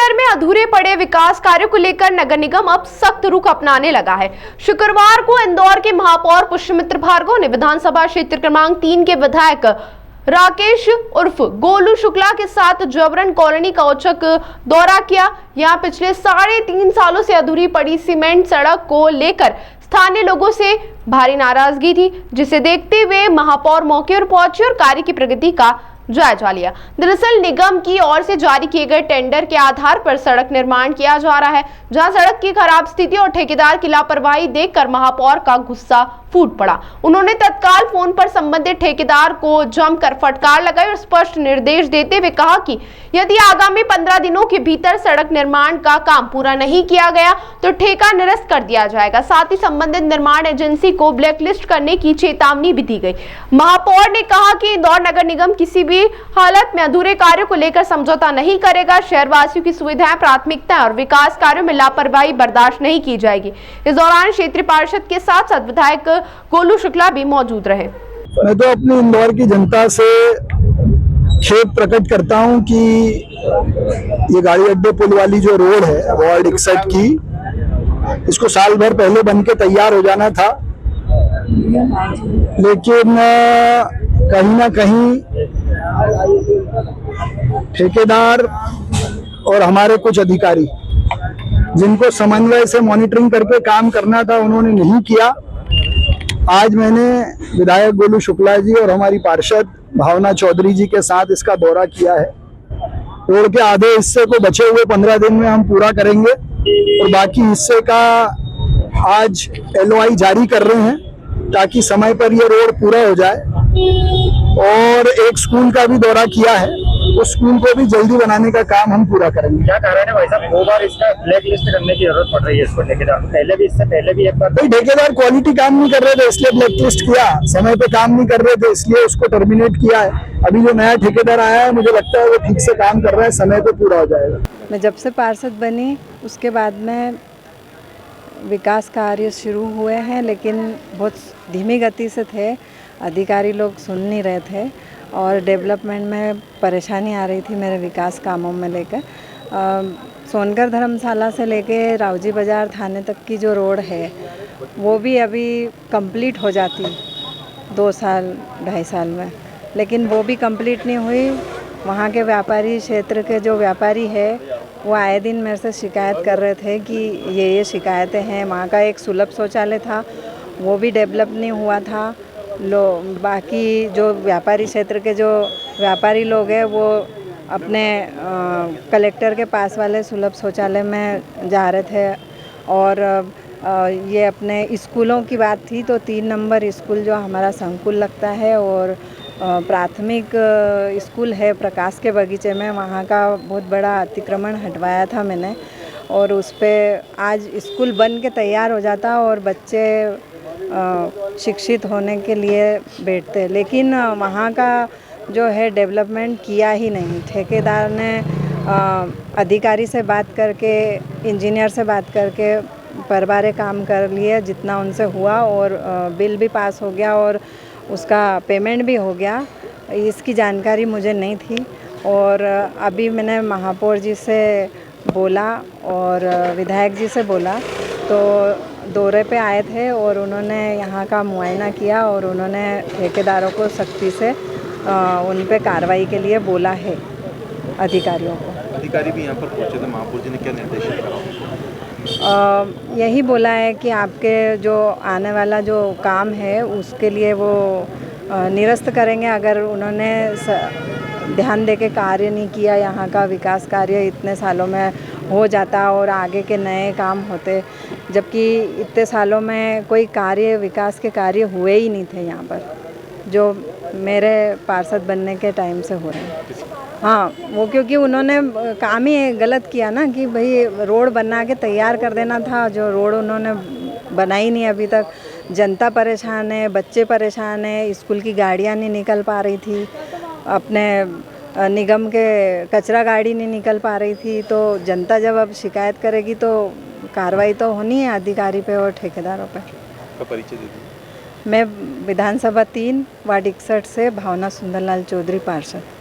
शहर में अधूरे पड़े विकास कार्यों को लेकर नगर निगम अब सख्त रुख अपनाने लगा है। शुक्रवार को इंदौर के महापौर पुष्यमित्र भार्गव ने विधानसभा क्षेत्र क्रमांक 3 के विधायक राकेश उर्फ गोलू शुक्ला के साथ जबरन कॉलोनी का औचक दौरा किया। यहां पिछले 3.5 सालों से अधूरी पड़ी सीमेंट सड़क को लेकर स्थानीय लोगों से भारी नाराजगी थी, जिसे देखते हुए महापौर मौके पर पहुंचे और कार्य की प्रगति का जायजा लिया। दरअसल निगम की ओर से जारी किए गए टेंडर के आधार पर सड़क निर्माण किया जा रहा है, जहां सड़क की खराब स्थिति और ठेकेदार की लापरवाही देखकर महापौर का गुस्सा फूट पड़ा। उन्होंने तत्काल फोन पर संबंधित ठेकेदार को जमकर फटकार लगाई और स्पष्ट निर्देश देते हुए कहा कि यदि आगामी 15 दिनों के भीतर सड़क निर्माण का काम पूरा नहीं किया गया तो ठेका निरस्त कर दिया जाएगा। साथ ही संबंधित निर्माण एजेंसी को ब्लैकलिस्ट करने की चेतावनी भी दी गई। महापौर ने कहा कि इंदौर नगर निगम किसी भी हालत में अधूरे कार्यों को लेकर समझौता नहीं करेगा। शहरवासियों की सुविधाएं प्राथमिकता और विकास कार्यों में लापरवाही बर्दाश्त नहीं की जाएगी। इस दौरान क्षेत्रीय पार्षद के साथ साथ विधायक गोलू शुक्ला भी मौजूद रहे। मैं तो अपनी इंदौर की जनता से खेद प्रकट करता हूं कि ये गाड़ी अड्डे पुल वाली जो रोड है वार्ड 61 की, इसको साल भर पहले बन के तैयार हो जाना था, लेकिन कहीं ना कहीं ठेकेदार और हमारे कुछ अधिकारी जिनको समन्वय से मॉनिटरिंग करके काम करना था, उन्होंने नहीं किया। आज मैंने विधायक गोलू शुक्ला जी और हमारी पार्षद भावना चौधरी जी के साथ इसका दौरा किया है। रोड के आधे हिस्से को बचे हुए 15 दिन में हम पूरा करेंगे और बाकी हिस्से का आज LOI जारी कर रहे हैं ताकि समय पर ये रोड पूरा हो जाए। और एक स्कूल का भी दौरा किया है, उस स्कूल को भी जल्दी बनाने का काम हम पूरा करेंगे। क्या कारण है भाई साहब, 2 बार इसका ब्लैक लिस्ट करने की जरूरत पड़ रही है इसको? ठेकेदार इससे पहले भी एक बार ठेकेदार क्वालिटी काम नहीं कर रहे थे इसलिए ब्लैक लिस्ट किया, समय पे काम नहीं कर रहे थे इसलिए उसको टर्मिनेट किया है। अभी जो नया ठेकेदार आया है मुझे लगता है वो ठीक से काम कर रहा है, समय पे पूरा हो जाएगा। मैं जब से पार्षद बनी उसके बाद में विकास कार्य शुरू हुए हैं, लेकिन बहुत धीमी गति से थे। अधिकारी लोग सुन नहीं रहे थे और डेवलपमेंट में परेशानी आ रही थी मेरे विकास कामों में लेकर। सोनकर धर्मशाला से लेके रावजी बाज़ार थाने तक की जो रोड है वो भी अभी कंप्लीट हो जाती 2 साल 2.5 साल में, लेकिन वो भी कंप्लीट नहीं हुई। वहाँ के व्यापारी क्षेत्र के जो व्यापारी है वो आए दिन मेरे से शिकायत कर रहे थे कि ये शिकायतें हैं। वहाँ का एक सुलभ शौचालय था वो भी डेवलप नहीं हुआ था। बाकी जो व्यापारी क्षेत्र के जो व्यापारी लोग हैं वो अपने कलेक्टर के पास वाले सुलभ शौचालय में जा रहे थे। और ये अपने स्कूलों की बात थी तो 3 नंबर स्कूल जो हमारा संकुल लगता है और प्राथमिक स्कूल है प्रकाश के बगीचे में, वहाँ का बहुत बड़ा अतिक्रमण हटवाया था मैंने और उस पर आज स्कूल बन के तैयार हो जाता और बच्चे शिक्षित होने के लिए बैठते, लेकिन वहाँ का जो है डेवलपमेंट किया ही नहीं। ठेकेदार ने अधिकारी से बात करके, इंजीनियर से बात करके परबारे काम कर लिए जितना उनसे हुआ और बिल भी पास हो गया और उसका पेमेंट भी हो गया। इसकी जानकारी मुझे नहीं थी और अभी मैंने महापौर जी से बोला और विधायक जी से बोला तो दौरे पे आए थे और उन्होंने यहाँ का मुआयना किया और उन्होंने ठेकेदारों को सख्ती से उन पे कार्रवाई के लिए बोला है अधिकारियों को। अधिकारी भी यहाँ पर पहुँचे थे, महापौर जी ने क्या निर्देश दिया? यही बोला है कि आपके जो आने वाला जो काम है उसके लिए वो निरस्त करेंगे। अगर उन्होंने ध्यान दे के कार्य नहीं किया, यहाँ का विकास कार्य इतने सालों में हो जाता और आगे के नए काम होते, जबकि इतने सालों में कोई कार्य विकास के कार्य हुए ही नहीं थे यहाँ पर जो मेरे पार्षद बनने के टाइम से हो रहे हैं। हाँ, वो क्योंकि उन्होंने काम ही गलत किया ना कि भाई रोड बना के तैयार कर देना था, जो रोड उन्होंने बनाई नहीं अभी तक। जनता परेशान है, बच्चे परेशान है, स्कूल की गाड़ियाँ नहीं निकल पा रही थी, अपने निगम के कचरा गाड़ी नहीं निकल पा रही थी। तो जनता जब अब शिकायत करेगी तो कार्रवाई तो होनी है अधिकारी पे और ठेकेदारों पे। का परिचय दे दीजिए। मैं विधानसभा 3 वार्ड 61 से भावना सुंदरलाल चौधरी पार्षद।